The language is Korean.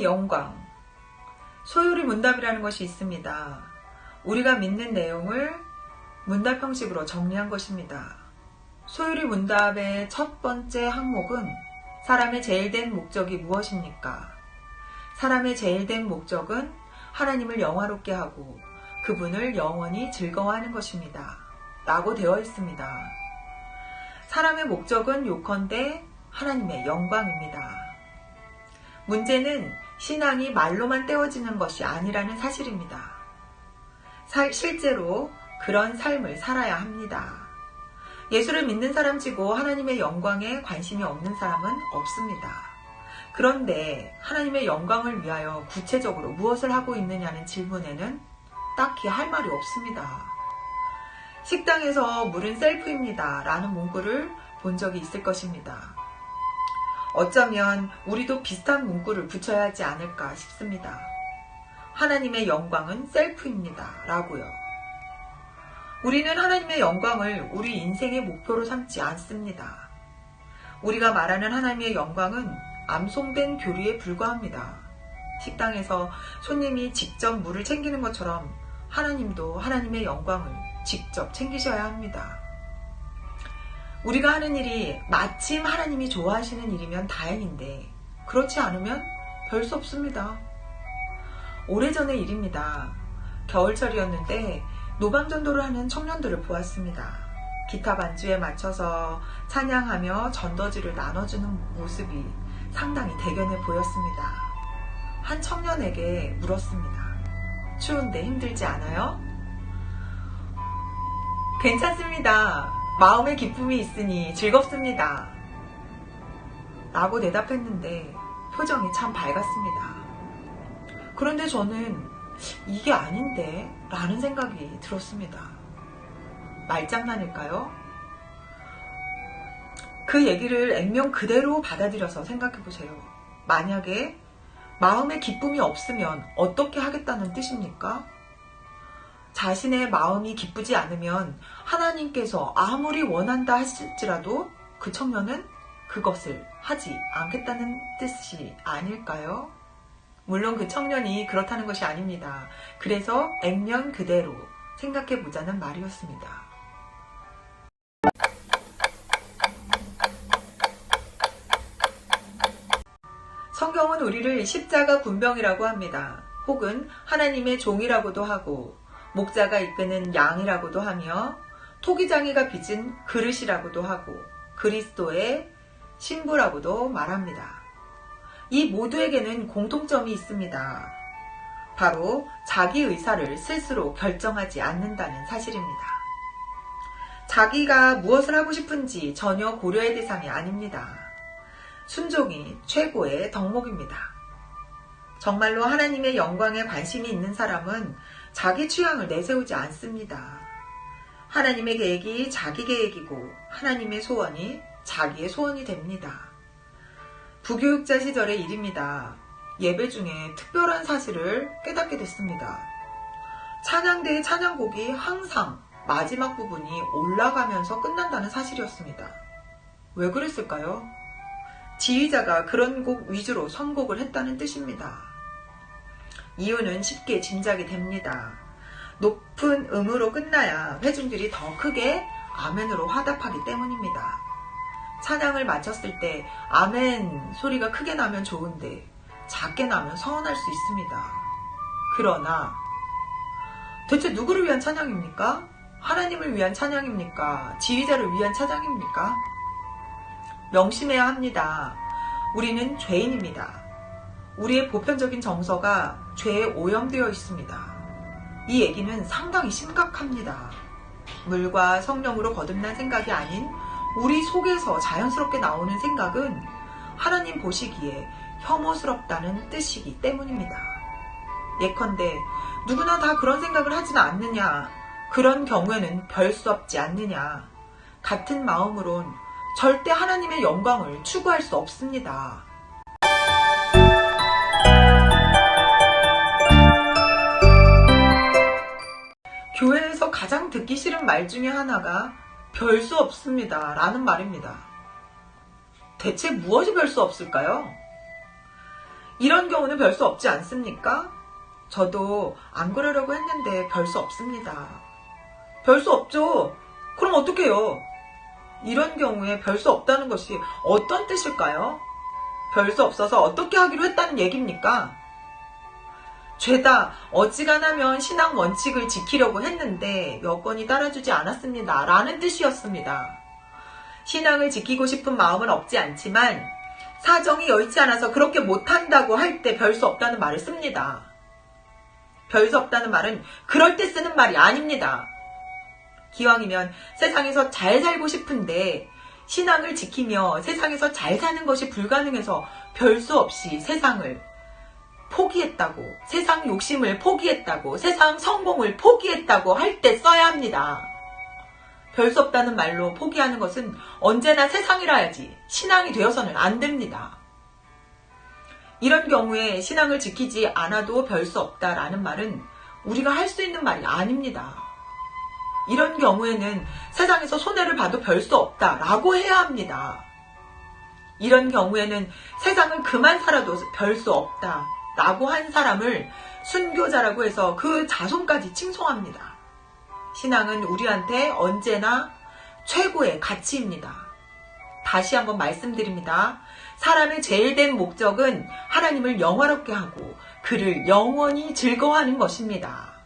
영광, 소요리 문답이라는 것이 있습니다. 우리가 믿는 내용을 문답 형식으로 정리한 것입니다. 소요리 문답의 첫 번째 항목은 사람의 제일된 목적이 무엇입니까? 사람의 제일된 목적은 하나님을 영화롭게 하고 그분을 영원히 즐거워하는 것입니다. 라고 되어 있습니다. 사람의 목적은 요컨대 하나님의 영광입니다. 문제는 신앙이 말로만 떼어지는 것이 아니라는 사실입니다. 실제로 그런 삶을 살아야 합니다. 예수를 믿는 사람치고 하나님의 영광에 관심이 없는 사람은 없습니다. 그런데 하나님의 영광을 위하여 구체적으로 무엇을 하고 있느냐는 질문에는 딱히 할 말이 없습니다. 식당에서 물은 셀프입니다 라는 문구를 본 적이 있을 것입니다. 어쩌면 우리도 비슷한 문구를 붙여야 하지 않을까 싶습니다. 하나님의 영광은 셀프입니다 라고요. 우리는 하나님의 영광을 우리 인생의 목표로 삼지 않습니다. 우리가 말하는 하나님의 영광은 암송된 교리에 불과합니다. 식당에서 손님이 직접 물을 챙기는 것처럼 하나님도 하나님의 영광을 직접 챙기셔야 합니다. 우리가 하는 일이 마침 하나님이 좋아하시는 일이면 다행인데 그렇지 않으면 별 수 없습니다. 오래전의 일입니다. 겨울철이었는데 노방전도를 하는 청년들을 보았습니다. 기타 반주에 맞춰서 찬양하며 전더지를 나눠주는 모습이 상당히 대견해 보였습니다. 한 청년에게 물었습니다. 추운데 힘들지 않아요? 괜찮습니다. 마음의 기쁨이 있으니 즐겁습니다. 라고 대답했는데 표정이 참 밝았습니다. 그런데 저는 이게 아닌데 라는 생각이 들었습니다. 말장난일까요? 그 얘기를 액면 그대로 받아들여서 생각해보세요. 만약에 마음에 기쁨이 없으면 어떻게 하겠다는 뜻입니까? 자신의 마음이 기쁘지 않으면 하나님께서 아무리 원한다 하실지라도 그 청년은 그것을 하지 않겠다는 뜻이 아닐까요? 물론 그 청년이 그렇다는 것이 아닙니다. 그래서 액면 그대로 생각해보자는 말이었습니다. 성경은 우리를 십자가 군병이라고 합니다. 혹은 하나님의 종이라고도 하고 목자가 이끄는 양이라고도 하며 토기장이가 빚은 그릇이라고도 하고 그리스도의 신부라고도 말합니다. 이 모두에게는 공통점이 있습니다. 바로 자기 의사를 스스로 결정하지 않는다는 사실입니다. 자기가 무엇을 하고 싶은지 전혀 고려의 대상이 아닙니다. 순종이 최고의 덕목입니다. 정말로 하나님의 영광에 관심이 있는 사람은 자기 취향을 내세우지 않습니다. 하나님의 계획이 자기 계획이고 하나님의 소원이 자기의 소원이 됩니다. 부교육자 시절의 일입니다. 예배 중에 특별한 사실을 깨닫게 됐습니다. 찬양대의 찬양곡이 항상 마지막 부분이 올라가면서 끝난다는 사실이었습니다. 왜 그랬을까요? 지휘자가 그런 곡 위주로 선곡을 했다는 뜻입니다. 이유는 쉽게 짐작이 됩니다. 높은 음으로 끝나야 회중들이 더 크게 아멘으로 화답하기 때문입니다. 찬양을 마쳤을 때 아멘 소리가 크게 나면 좋은데 작게 나면 서운할 수 있습니다. 그러나 대체 누구를 위한 찬양입니까? 하나님을 위한 찬양입니까? 지휘자를 위한 찬양입니까? 명심해야 합니다. 우리는 죄인입니다. 우리의 보편적인 정서가 죄에 오염되어 있습니다. 이 얘기는 상당히 심각합니다. 물과 성령으로 거듭난 생각이 아닌 우리 속에서 자연스럽게 나오는 생각은 하나님 보시기에 혐오스럽다는 뜻이기 때문입니다. 예컨대 누구나 다 그런 생각을 하지는 않느냐, 그런 경우에는 별 수 없지 않느냐, 같은 마음으론 절대 하나님의 영광을 추구할 수 없습니다. 교회에서 가장 듣기 싫은 말 중에 하나가 별 수 없습니다 라는 말입니다. 대체 무엇이 별 수 없을까요? 이런 경우는 별 수 없지 않습니까? 저도 안 그러려고 했는데 별 수 없습니다. 별 수 없죠? 그럼 어떡해요? 이런 경우에 별 수 없다는 것이 어떤 뜻일까요? 별 수 없어서 어떻게 하기로 했다는 얘기입니까? 죄다 어지간하면 신앙 원칙을 지키려고 했는데 여건이 따라주지 않았습니다. 라는 뜻이었습니다. 신앙을 지키고 싶은 마음은 없지 않지만 사정이 여의치 않아서 그렇게 못한다고 할 때 별 수 없다는 말을 씁니다. 별 수 없다는 말은 그럴 때 쓰는 말이 아닙니다. 기왕이면 세상에서 잘 살고 싶은데 신앙을 지키며 세상에서 잘 사는 것이 불가능해서 별 수 없이 세상을 포기했다고, 세상 욕심을 포기했다고, 세상 성공을 포기했다고 할 때 써야 합니다. 별 수 없다는 말로 포기하는 것은 언제나 세상이라 해야지 신앙이 되어서는 안 됩니다. 이런 경우에 신앙을 지키지 않아도 별 수 없다라는 말은 우리가 할 수 있는 말이 아닙니다. 이런 경우에는 세상에서 손해를 봐도 별 수 없다라고 해야 합니다. 이런 경우에는 세상을 그만 살아도 별 수 없다라고 한 사람을 순교자라고 해서 그 자손까지 칭송합니다. 신앙은 우리한테 언제나 최고의 가치입니다. 다시 한번 말씀드립니다. 사람의 제일 된 목적은 하나님을 영화롭게 하고 그를 영원히 즐거워하는 것입니다.